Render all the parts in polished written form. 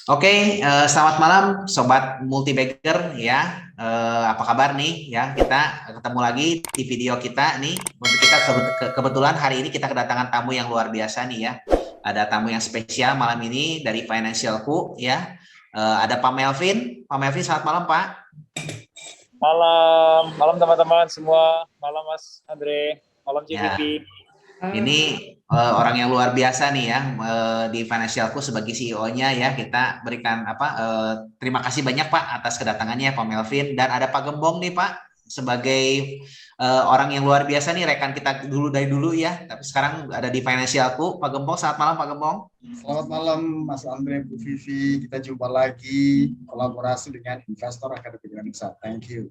Oke, selamat malam Sobat Multibagger ya. Apa kabar nih ya? Kita ketemu lagi di video kita nih. Untuk kita kebetulan hari ini kita kedatangan tamu yang luar biasa nih ya. Ada tamu yang spesial malam ini dari Financialku ya. Ada Pak Melvin. Pak Melvin, selamat malam Pak. Malam, malam teman-teman semua. Malam Mas Andre, malam Ya, GVP. ini orang yang luar biasa nih ya di Financialku sebagai CEO-nya ya. Kita berikan terima kasih banyak Pak atas kedatangannya Pak Melvin, dan ada Pak Gembong nih Pak sebagai orang yang luar biasa nih, rekan kita dulu dari dulu ya, tapi sekarang ada di Financialku. Pak Gembong, selamat malam Pak Gembong. Selamat malam Mas Andre, Bu Vivi. Kita jumpa lagi kolaborasi dengan Investor Akademi Indonesia. Thank you.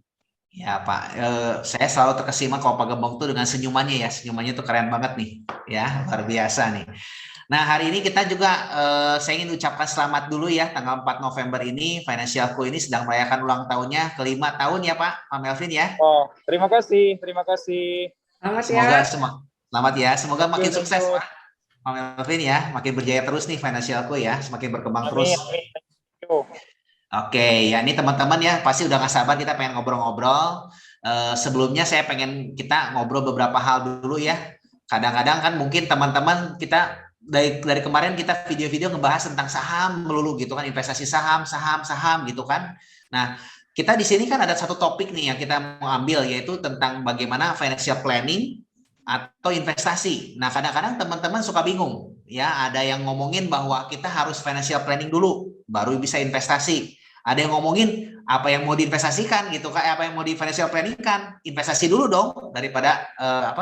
Ya Pak, saya selalu terkesima kalau Pak Gembong tuh dengan senyumannya ya, senyumannya tuh keren banget nih, ya luar biasa nih. Nah hari ini kita juga saya ingin ucapkan selamat dulu ya, tanggal 4 November ini Financialku ini sedang merayakan ulang tahunnya ke-5 tahun ya Pak Melvin ya. Oh, terima kasih, terima kasih. Selamat ya. Semoga selamat ya, semoga makin Tentu, sukses tentu. Pak Melvin ya, makin berjaya terus nih Financialku ya, semakin berkembang terus. Amin, amin. Thank you. Oke, ya ini teman-teman ya pasti udah gak sabar kita pengen ngobrol-ngobrol. Sebelumnya saya pengen kita ngobrol beberapa hal dulu ya. Kadang-kadang kan mungkin teman-teman kita dari kemarin kita video-video ngebahas tentang saham melulu gitu kan, investasi saham, saham gitu kan. Nah, kita di sini kan ada satu topik nih yang kita mau ambil, yaitu tentang bagaimana financial planning atau investasi. Nah, kadang-kadang teman-teman suka bingung ya, ada yang ngomongin bahwa kita harus financial planning dulu baru bisa investasi. Ada yang ngomongin apa yang mau diinvestasikan gitu kan, apa yang mau di financial planning kan, investasi dulu dong daripada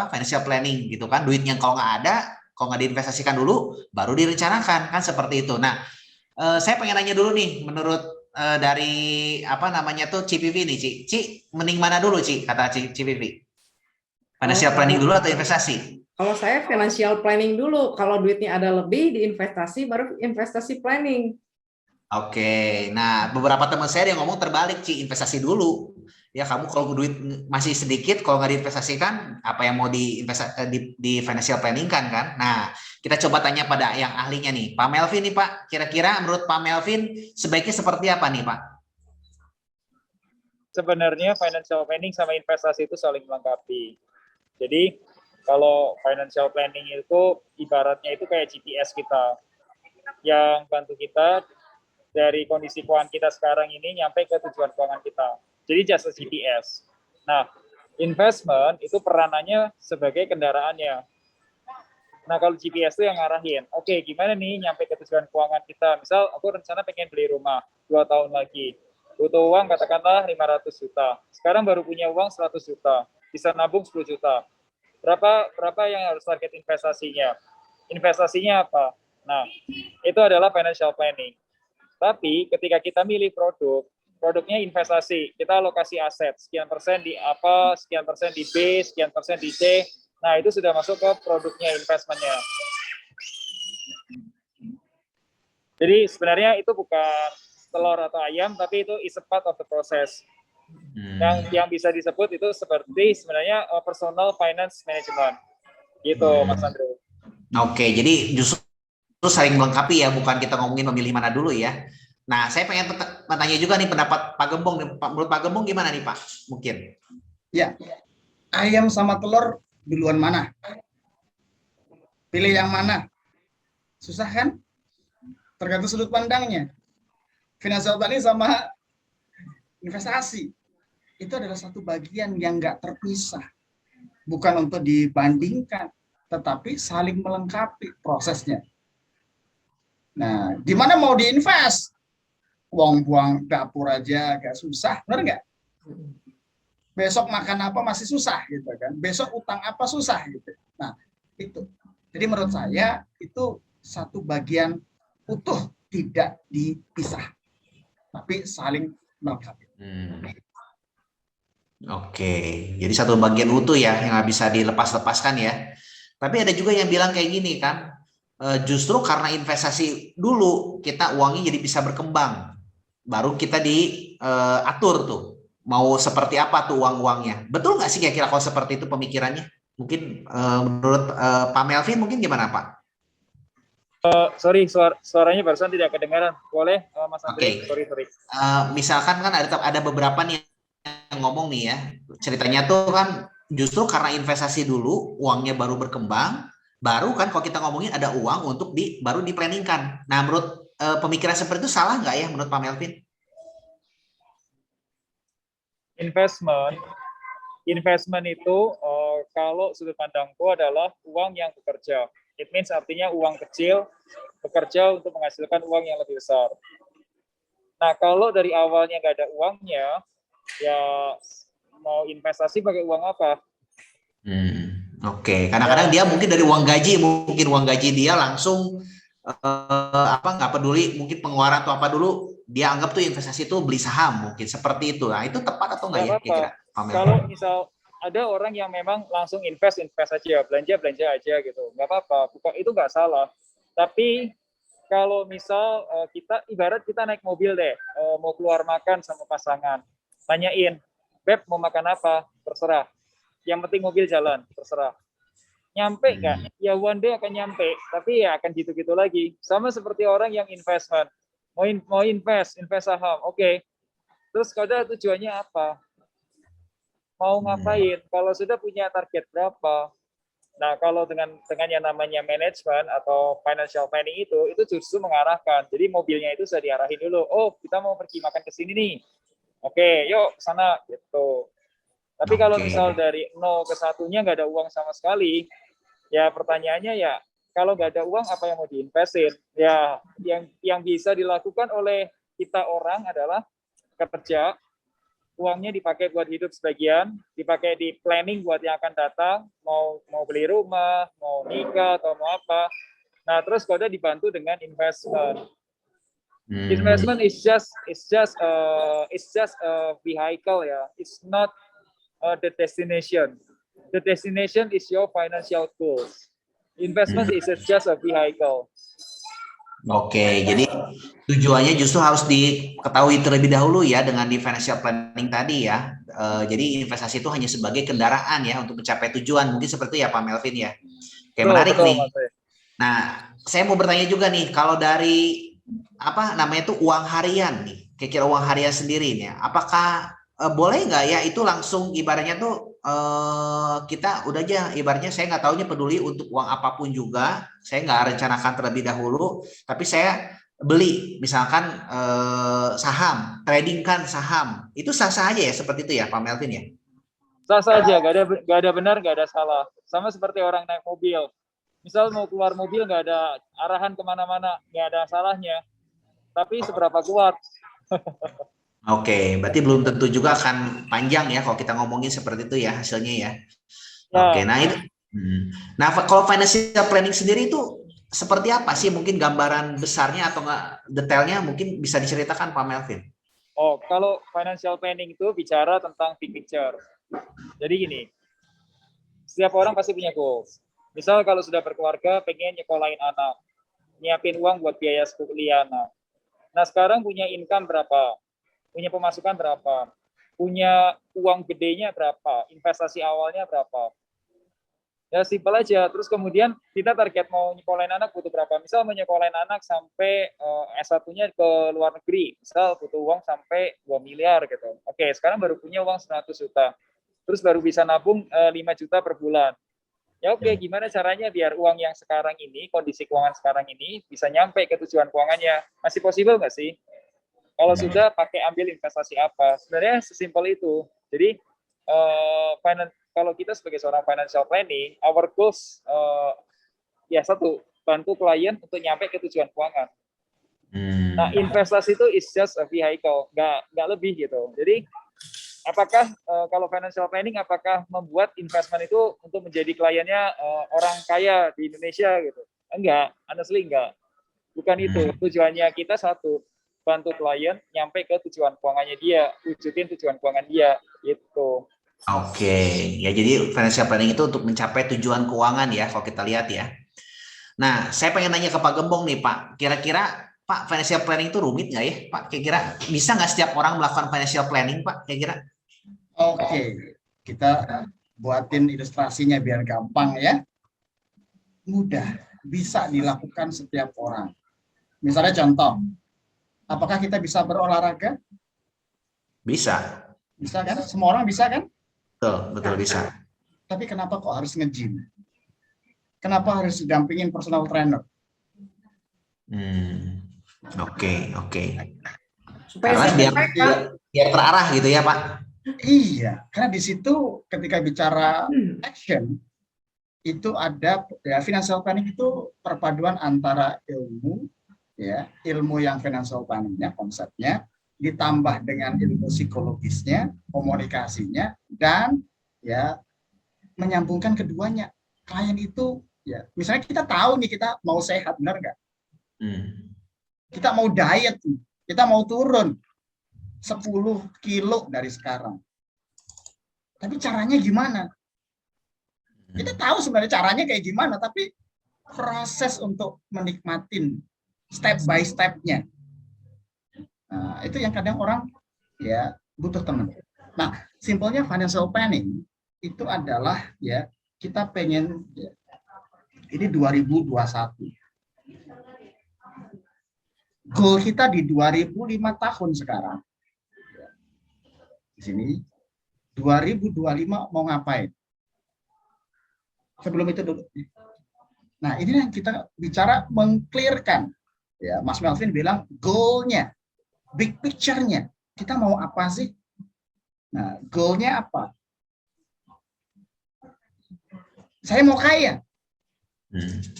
financial planning gitu kan. Duitnya kalau nggak ada, kalau nggak diinvestasikan dulu, baru direncanakan kan, seperti itu. Nah, saya pengen nanya dulu nih, menurut dari apa namanya tuh CPV nih, Ci, mending mana dulu Ci, kata CPV? Financial planning dulu atau investasi? Kalau saya financial planning dulu. Kalau duitnya ada lebih diinvestasi, baru investasi planning. Oke, nah beberapa teman saya yang ngomong terbalik, Ci, investasi dulu. Ya kamu kalau duit masih sedikit, kalau nggak diinvestasikan, apa yang mau di financial planning kan? Nah, kita coba tanya pada yang ahlinya nih, Pak Melvin nih Pak. Kira-kira menurut Pak Melvin sebaiknya seperti apa nih Pak? Sebenarnya financial planning sama investasi itu saling melengkapi. Jadi, kalau financial planning itu ibaratnya itu kayak GPS kita yang bantu kita dari kondisi keuangan kita sekarang ini nyampe ke tujuan keuangan kita. Jadi jasa GPS. Nah, investment itu peranannya sebagai kendaraannya. Nah, kalau GPS itu yang ngarahin, oke, gimana nih nyampe ke tujuan keuangan kita. Misal, aku rencana pengen beli rumah 2 tahun lagi. Butuh uang katakanlah 500 juta. Sekarang baru punya uang 100 juta. Bisa nabung 10 juta. Berapa yang harus target investasinya? Investasinya apa? Nah, itu adalah financial planning. Tapi ketika kita milih produknya investasi, kita alokasi aset, sekian persen di apa, sekian persen di B, sekian persen di C, nah itu sudah masuk ke produknya, investmentnya. Jadi sebenarnya itu bukan telur atau ayam, tapi itu is a part of the process. Yang bisa disebut itu seperti sebenarnya personal finance management. Gitu, Mas Andre. Oke, jadi justru saling melengkapi ya, bukan kita ngomongin memilih mana dulu ya. Nah, saya pengen bertanya juga nih pendapat Pak Gembong. Menurut Pak Gembong gimana nih Pak? Mungkin. Ya, ayam sama telur duluan mana? Pilih yang mana? Susah kan? Tergantung sudut pandangnya. Financial planning sama investasi itu adalah satu bagian yang nggak terpisah. Bukan untuk dibandingkan, tetapi saling melengkapi prosesnya. Nah, di mana mau diinvest? Uang buang dapur aja agak susah, benar nggak? Besok makan apa masih susah gitu kan? Besok utang apa susah gitu. Nah, itu. Jadi menurut saya itu satu bagian utuh, tidak dipisah, tapi saling melengkapi. Oke, jadi satu bagian utuh ya yang nggak bisa dilepas-lepaskan ya. Tapi ada juga yang bilang kayak gini kan, justru karena investasi dulu kita uangnya jadi bisa berkembang, baru kita diatur tuh mau seperti apa tuh uang-uangnya. Betul nggak sih kira-kira kalau seperti itu pemikirannya? Mungkin menurut Pak Melvin mungkin gimana Pak? Sorry, suaranya barusan tidak kedengaran. Boleh, Mas Andre? Oke. Sorry. Misalkan kan ada beberapa nih yang ngomong nih ya, ceritanya tuh kan justru karena investasi dulu, uangnya baru berkembang, baru kan kalau kita ngomongin ada uang untuk baru di-planningkan. Nah, menurut pemikiran seperti itu salah nggak ya menurut Pak Melvin? Investment itu kalau sudut pandangku adalah uang yang bekerja. It means artinya uang kecil bekerja untuk menghasilkan uang yang lebih besar. Nah, kalau dari awalnya nggak ada uangnya, ya mau investasi pakai uang apa? Oke. Kadang-kadang dia mungkin dari uang gaji dia langsung nggak peduli mungkin pengeluaran atau apa dulu, dia anggap tuh investasi itu beli saham mungkin seperti itu. Nah, itu tepat atau nggak ya Nggak kira-kira? apa-apa. Kalau misal ada orang yang memang langsung invest aja, belanja aja gitu, nggak apa-apa. Itu nggak salah. Tapi kalau misal kita ibarat kita naik mobil deh, mau keluar makan sama pasangan, tanyain, Beb mau makan apa? Terserah. Yang penting mobil jalan, terserah. Nyampe nggak? Ya one day akan nyampe, tapi ya akan gitu-gitu lagi. Sama seperti orang yang investment. Mau invest saham, oke. Terus kalau tujuannya apa? Mau ngapain? Kalau sudah punya target berapa? Nah, kalau dengan yang namanya manajemen atau financial planning itu justru mengarahkan. Jadi mobilnya itu sudah diarahin dulu. Oh, kita mau pergi makan ke sini nih. Oke, yuk sana gitu. Tapi kalau misal dari 0 ke 1-nya nggak ada uang sama sekali, ya pertanyaannya ya, kalau nggak ada uang apa yang mau diinvestin? Ya, yang bisa dilakukan oleh kita orang adalah kerja, uangnya dipakai buat hidup sebagian, dipakai di planning buat yang akan datang, mau beli rumah, mau nikah atau mau apa. Nah, terus kalau dibantu dengan investment. Investment is just a vehicle ya. It's not the destination. The destination is your financial tools. Investment is just a vehicle. Oke, jadi tujuannya justru harus diketahui terlebih dahulu ya dengan di financial planning tadi ya. Jadi investasi itu hanya sebagai kendaraan ya untuk mencapai tujuan. Mungkin seperti itu ya Pak Melvin ya. Kayak menarik nih. Nah, saya mau bertanya juga nih, kalau dari apa namanya tuh uang harian nih, kira-kira uang harian sendiri nih, apakah boleh nggak ya itu langsung ibaratnya tuh kita udah aja ibaratnya saya nggak taunya peduli untuk uang apapun juga, saya nggak rencanakan terlebih dahulu, tapi saya beli misalkan saham, tradingkan saham, itu sah-sah aja ya seperti itu ya Pak Melvin ya? Sah-sah aja, nggak ada benar, nggak ada salah. Sama seperti orang naik mobil. Misal mau keluar mobil nggak ada arahan kemana-mana, nggak ada salahnya. Tapi seberapa kuat? Oke, berarti belum tentu juga akan panjang ya kalau kita ngomongin seperti itu ya hasilnya ya. Oke, nah itu. Nah, kalau financial planning sendiri itu seperti apa sih? Mungkin gambaran besarnya atau nggak detailnya mungkin bisa diceritakan Pak Melvin. Oh, kalau financial planning itu bicara tentang big picture. Jadi gini, setiap orang pasti punya goals. Misal kalau sudah berkeluarga, pengen nyekolahin anak, nyiapin uang buat biaya kuliah anak. Nah, sekarang punya income berapa? Punya pemasukan berapa, punya uang gedenya berapa, investasi awalnya berapa. Ya simpel aja. Terus kemudian kita target mau nyekolahin anak butuh berapa. Misal mau nyekolahin anak sampai S1-nya ke luar negeri, misal butuh uang sampai 2 miliar gitu. Oke, sekarang baru punya uang 100 juta. Terus baru bisa nabung 5 juta per bulan. Ya oke, gimana caranya biar uang yang sekarang ini, kondisi keuangan sekarang ini bisa nyampe ke tujuan keuangannya? Masih possible nggak sih? Kalau sudah pakai ambil investasi apa? Sebenarnya sesimpel itu. Jadi kalau kita sebagai seorang financial planning, our goals ya satu, bantu klien untuk nyampe ke tujuan keuangan. Nah, investasi itu is just a vehicle, nggak lebih gitu. Jadi apakah kalau financial planning apakah membuat investment itu untuk menjadi kliennya orang kaya di Indonesia gitu? Enggak, honestly enggak. Bukan itu. Tujuannya kita satu, bantu klien nyampe ke tujuan keuangannya dia, wujudin tujuan keuangan dia gitu. Oke, ya jadi financial planning itu untuk mencapai tujuan keuangan ya kalau kita lihat ya. Nah, saya pengen nanya ke Pak Gembong nih Pak, kira-kira Pak financial planning itu rumit nggak ya Pak? Kira-kira bisa nggak setiap orang melakukan financial planning Pak? Kira-kira? Oke, kita buatin ilustrasinya biar gampang ya. Mudah. bisa dilakukan setiap orang. Misalnya contoh, apakah kita bisa berolahraga? Bisa. Bisa kan? Semua orang bisa kan? Betul bisa. Tapi kenapa kok harus nge-gym? Kenapa harus didampingin personal trainer? Oke. Supaya Karena saya biar terarah gitu ya, Pak. Iya, karena di situ ketika bicara action, itu ada ya, financial planning itu perpaduan antara ilmu, ya, ilmu yang financial planningnya, konsepnya, ditambah dengan ilmu psikologisnya, komunikasinya, dan ya menyambungkan keduanya. Klien itu ya, misalnya kita tahu nih kita mau sehat, benar nggak? Kita mau diet, kita mau turun 10 kilo dari sekarang. Tapi caranya gimana? Kita tahu sebenarnya caranya kayak gimana, tapi proses untuk menikmatin step by step-nya. Nah, itu yang kadang orang ya butuh teman. Nah, simpelnya financial planning itu adalah ya kita pengen ya, ini 2021. Goal kita di 2005 tahun sekarang. Di sini 2025 mau ngapain? Sebelum itu dulu. Nah, ini yang kita bicara meng-clearkan. Ya, Mas Melvin bilang goal-nya, big picture-nya. Kita mau apa sih? Nah, goal-nya apa? Saya mau kaya.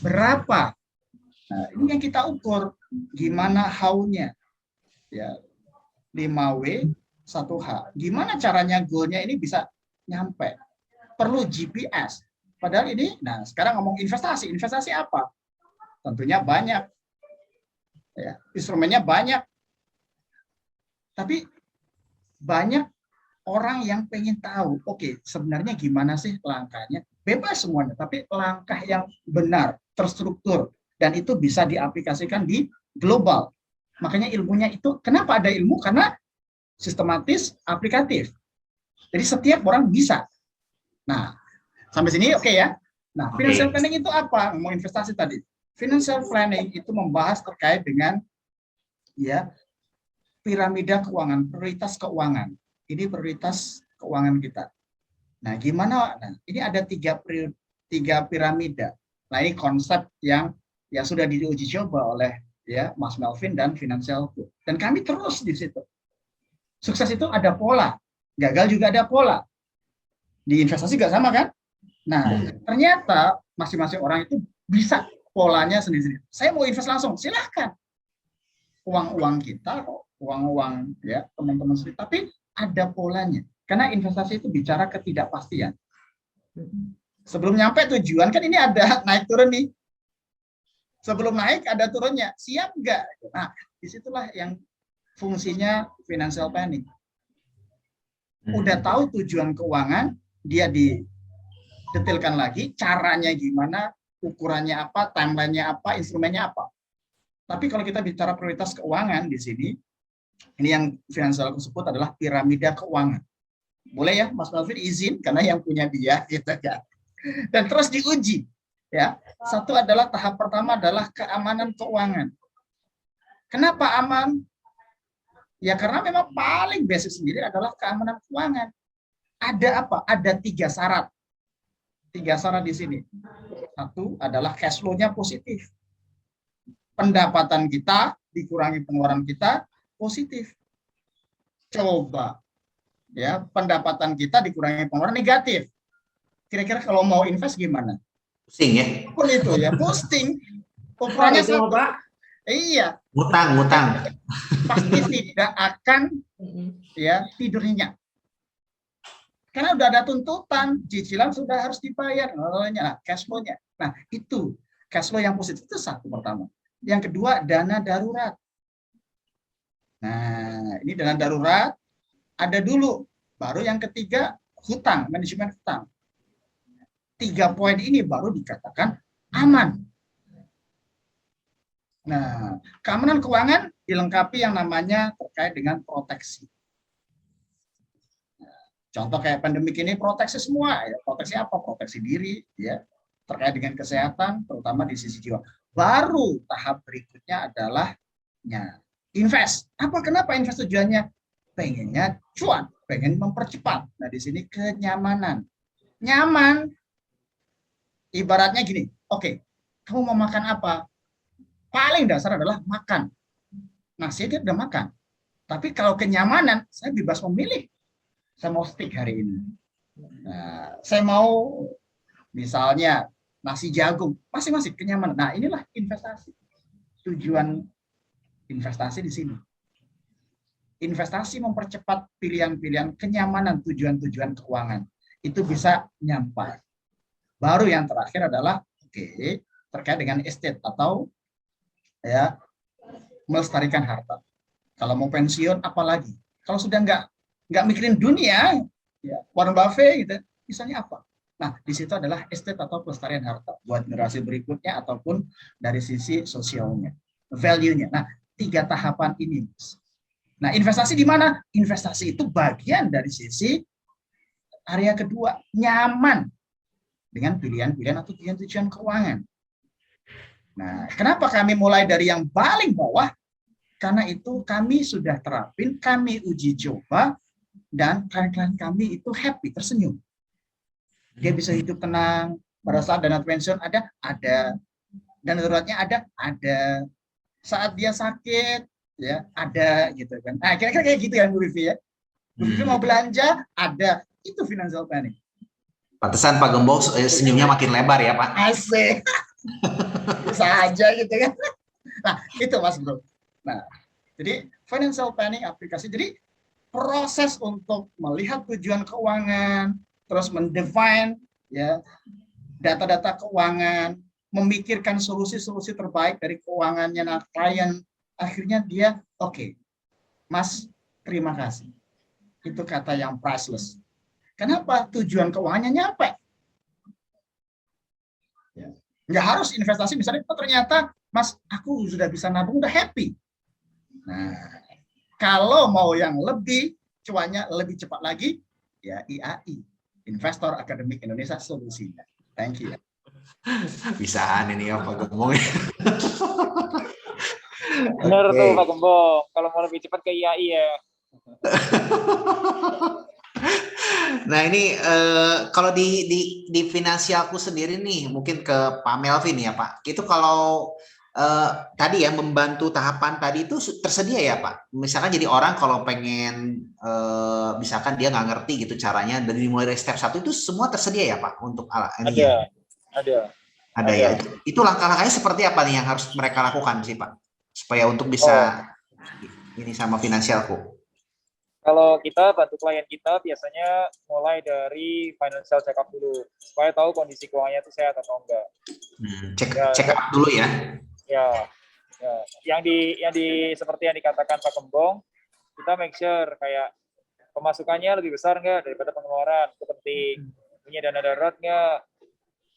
Berapa? Nah, ini yang kita ukur. Gimana how-nya? Ya, 5W, 1H. Gimana caranya goal-nya ini bisa nyampe? Perlu GPS. Padahal ini, nah sekarang ngomong investasi. Investasi apa? Tentunya banyak. Ya, instrumennya banyak. Tapi banyak orang yang pengen tahu, oke, sebenarnya gimana sih langkahnya? Bebas semuanya, tapi langkah yang benar, terstruktur, dan itu bisa diaplikasikan di global. Makanya ilmunya itu, kenapa ada ilmu? Karena sistematis, aplikatif. Jadi setiap orang bisa. Nah, sampai sini oke ya. Nah, financial planning itu apa? Ngomong investasi tadi. Financial planning itu membahas terkait dengan ya piramida keuangan, prioritas keuangan. Ini prioritas keuangan kita. Nah, gimana? Nah, ini ada tiga piramida. Nah, ini konsep yang sudah diuji coba oleh ya Mas Melvin dan Financial Group. Dan kami terus di situ. Sukses itu ada pola, gagal juga ada pola. Di investasi juga sama kan? Nah, ternyata masing-masing orang itu bisa polanya sendiri-sendiri. Saya mau invest langsung, silahkan. Uang-uang kita, uang-uang ya teman-teman sendiri. Tapi ada polanya. Karena investasi itu bicara ketidakpastian. Sebelum nyampe tujuan, kan ini ada naik turun nih. Sebelum naik ada turunnya. Siap nggak? Nah, disitulah yang fungsinya financial planning. Udah tahu tujuan keuangan, dia detailkan lagi, caranya gimana, ukurannya apa, timeline-nya apa, instrumennya apa. Tapi kalau kita bicara prioritas keuangan di sini, ini yang financial sebut adalah piramida keuangan. Boleh ya, Mas Melvin izin karena yang punya dia gitu ya. Dan terus diuji. Ya, satu adalah tahap pertama adalah keamanan keuangan. Kenapa aman? Ya karena memang paling basic sendiri adalah keamanan keuangan. Ada apa? Ada 3 syarat. 3 syarat di sini. Satu adalah cash flow-nya positif. Pendapatan kita dikurangi pengeluaran kita positif. Coba ya, pendapatan kita dikurangi pengeluaran negatif. Kira-kira kalau mau invest gimana? Pusing ya. Pun itu ya, posting. Ukurannya satu. Iya. Ngutang. Pasti tidak akan ya tidur nyenyak. Karena udah ada tuntutan, cicilan sudah harus dibayar, nah, cash flow-nya. Nah, itu cash flow yang positif itu satu pertama. Yang kedua, dana darurat. Nah, ini dana darurat ada dulu. Baru yang ketiga, hutang, manajemen hutang. 3 poin ini baru dikatakan aman. Nah, keamanan keuangan dilengkapi yang namanya terkait dengan proteksi. Contoh kayak pandemik ini proteksi semua, ya. Proteksi apa? Proteksi diri, ya. terkait dengan kesehatan, terutama di sisi jiwa. Baru tahap berikutnya adalah invest. Kenapa invest tujuannya? Pengennya cuan, pengen mempercepat. Nah, di sini kenyamanan. Nyaman, ibaratnya gini, oke, kamu mau makan apa? Paling dasar adalah makan. Nasi dia udah makan. Tapi kalau kenyamanan, saya bebas memilih. Saya mau steak hari ini. Nah, saya mau misalnya nasi jagung, masing-masing kenyamanan. Nah, inilah investasi. Tujuan investasi di sini. Investasi mempercepat pilihan-pilihan kenyamanan tujuan-tujuan keuangan. Itu bisa nyampai. Baru yang terakhir adalah terkait dengan estate atau ya melestarikan harta. Kalau mau pensiun apalagi. Kalau sudah nggak mikirin dunia, ya Warren Buffett gitu, misalnya apa? Nah, di situ adalah estate atau pelestarian harta buat generasi berikutnya ataupun dari sisi sosialnya, value-nya. Nah, 3 tahapan ini. Nah, investasi di mana? Investasi itu bagian dari sisi area kedua, nyaman dengan pilihan-pilihan atau tujuan-tujuan keuangan. Nah, kenapa kami mulai dari yang paling bawah? Karena itu kami sudah terapin, kami uji coba, dan klien-klien kami itu happy, tersenyum. Dia bisa hidup tenang, pada saat dana pensiun ada, dana daruratnya ada. Saat dia sakit, ya ada gitu kan. Nah, kira-kira kayak gitu ya Bu Vivi ya. Bu Vivi mau belanja, ada. Itu financial planning. Pantesan Pak Gembong senyumnya makin lebar ya Pak. Asik. Bisa aja gitu kan. Nah, itu Mas Bro. Nah, jadi financial planning aplikasi. Jadi proses untuk melihat tujuan keuangan, terus mendefine ya data-data keuangan, memikirkan solusi-solusi terbaik dari keuangannya. Nah, klien akhirnya dia oke, Mas, terima kasih. Itu kata yang priceless. Kenapa? Tujuan keuangannya nyampe. Ya. Nggak harus investasi, misalnya ternyata, Mas, aku sudah bisa nabung, udah happy. Nah, kalau mau yang lebih, cuannya lebih cepat lagi, ya IAI, Investor Akademik Indonesia solusinya. Thank you. Bisaan ini ya Pak Gembong. Benar tuh Pak Gembong. Kalau mau lebih cepat ke IAI ya. Nah ini kalau di finansialku sendiri nih, mungkin ke Pak Melvin ya Pak. Itu kalau tadi ya membantu tahapan tadi itu tersedia ya Pak. Misalkan jadi orang kalau pengen misalkan dia nggak ngerti gitu caranya dari mulai dari step 1 itu semua tersedia ya Pak untuk ini ya? Ada ya. Itu langkah-langkahnya seperti apa nih yang harus mereka lakukan sih Pak supaya untuk bisa ini sama finansialku? Kalau kita bantu klien kita biasanya mulai dari financial check up dulu supaya tahu kondisi keuangannya itu sehat atau enggak. Check up dulu ya. Ya. Yang di seperti yang dikatakan Pak Gembong, kita make sure kayak pemasukannya lebih besar enggak daripada pengeluaran, itu penting. Punya dana darurat enggak?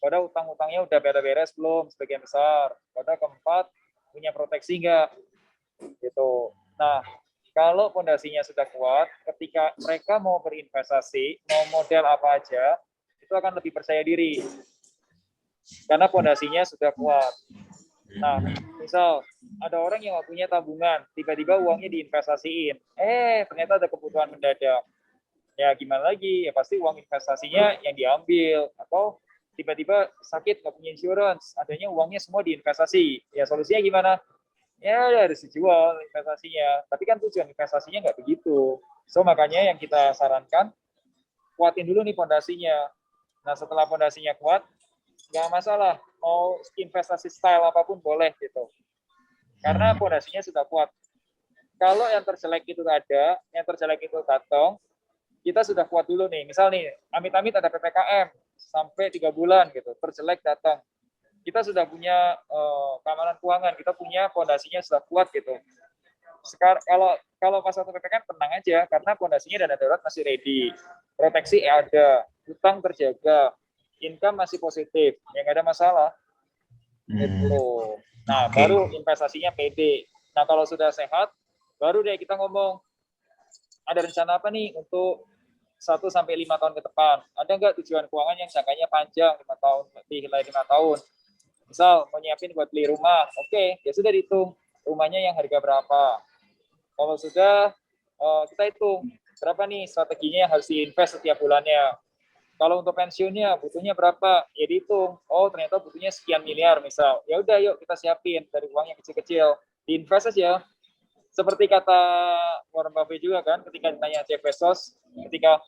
Pada utang-utangnya udah beres-beres belum sebagian besar. Pada keempat, punya proteksi enggak? Gitu. Nah, kalau fondasinya sudah kuat, ketika mereka mau berinvestasi, mau model apa aja, itu akan lebih percaya diri. Karena fondasinya sudah kuat. Nah, misal ada orang yang nggak punya tabungan, tiba-tiba uangnya diinvestasiin. Ternyata ada kebutuhan mendadak. Ya gimana lagi? Ya pasti uang investasinya yang diambil. Atau tiba-tiba sakit, nggak punya insurance, adanya uangnya semua diinvestasi. Ya solusinya gimana? Ya harus dijual investasinya. Tapi kan tujuan investasinya nggak begitu. So makanya yang kita sarankan, kuatin dulu nih fondasinya. Nah setelah fondasinya kuat, nggak masalah. Mau investasi style apapun boleh gitu. Karena fondasinya sudah kuat. Kalau yang terjelek itu ada, yang terjelek itu datang, kita sudah kuat dulu nih. Misal nih, amit-amit ada PPKM sampai 3 bulan gitu, terjelek datang. Kita sudah punya keamanan keuangan, kita punya fondasinya sudah kuat gitu. Sekarang kalau pas waktu PPKM tenang aja karena fondasinya dana darurat masih ready, proteksi ada, utang terjaga, income masih positif, ya nggak ada masalah. Gitu. Nah baru investasinya pede. Nah kalau sudah sehat, baru deh kita ngomong ada rencana apa nih untuk 1 sampai 5 tahun ke depan. Ada nggak tujuan keuangan yang jangkanya panjang, 5 tahun, nilai 5 tahun. Misal mau nyiapin buat beli rumah, oke, ya sudah dihitung rumahnya yang harga berapa. Kalau sudah, kita hitung berapa nih strateginya yang harus diinvest setiap bulannya. Kalau untuk pensiunnya butuhnya berapa, ya dihitung. Oh ternyata butuhnya sekian miliar misal. Ya udah yuk kita siapin dari uang yang kecil-kecil, diinvest aja. Seperti kata Warren Buffett juga kan, ketika ditanya Jeff Bezos, ketika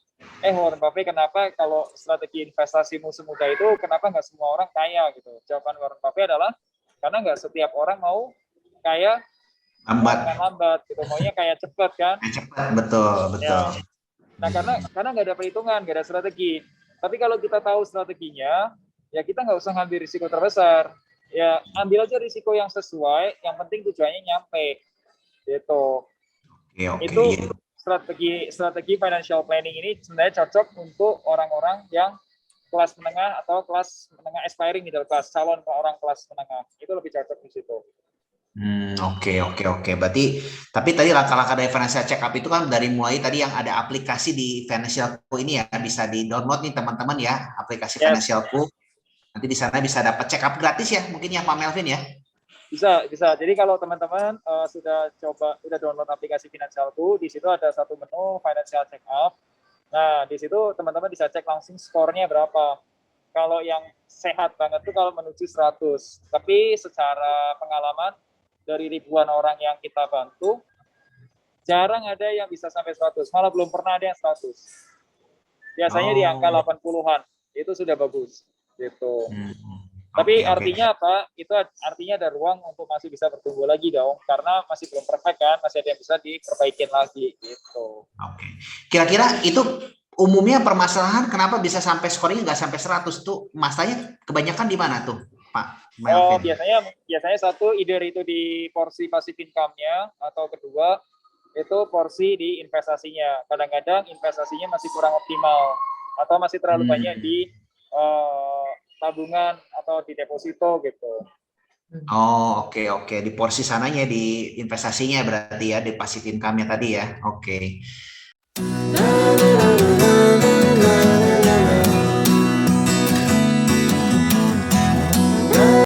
Warren Buffett, kenapa kalau strategi investasimu semudah itu, kenapa nggak semua orang kaya gitu? Jawaban Warren Buffett adalah karena nggak setiap orang mau kaya lambat gitu, maunya kaya cepat kan? Cepat, betul. Ya. Nah karena nggak ada perhitungan, nggak ada strategi. Tapi kalau kita tahu strateginya, ya kita nggak usah ngambil risiko terbesar. Ya ambil aja risiko yang sesuai, yang penting tujuannya nyampe. Gitu. Oke. Itu strategi financial planning ini sebenarnya cocok untuk orang-orang yang kelas menengah atau kelas menengah aspiring middle class, calon orang kelas menengah. Itu lebih cocok di situ. Oke. Berarti, tapi tadi langkah-langkah dari financial check up itu kan dari mulai tadi yang ada aplikasi di Financialku ini ya, bisa di-download nih teman-teman ya, aplikasi Financialku. Nanti di sana bisa dapat check up gratis ya, mungkin ya Pak Melvin ya. Bisa. Jadi kalau teman-teman sudah download aplikasi Financialku, di situ ada satu menu Financial Check Up. Nah, di situ teman-teman bisa cek langsung skornya berapa. Kalau yang sehat banget tuh kalau menuju 100. Tapi secara pengalaman dari ribuan orang yang kita bantu, jarang ada yang bisa sampai 100. Malah belum pernah ada yang 100. Biasanya di angka 80-an. Itu sudah bagus. Gitu. Tapi artinya apa? Itu artinya ada ruang untuk masih bisa bertumbuh lagi dong, karena masih belum perfect kan, masih ada yang bisa diperbaikin lagi gitu. Oke. Kira-kira itu umumnya permasalahan kenapa bisa sampai skornya nggak sampai 100 tuh? Masanya kebanyakan di mana tuh, Pak Melvin? Biasanya satu, either itu di porsi passive income-nya, atau kedua itu porsi di investasinya. Kadang-kadang investasinya masih kurang optimal atau masih terlalu banyak di tabungan atau di deposito gitu. Oke. Di porsi sananya, di investasinya berarti ya, di passive income-nya tadi ya. Oke.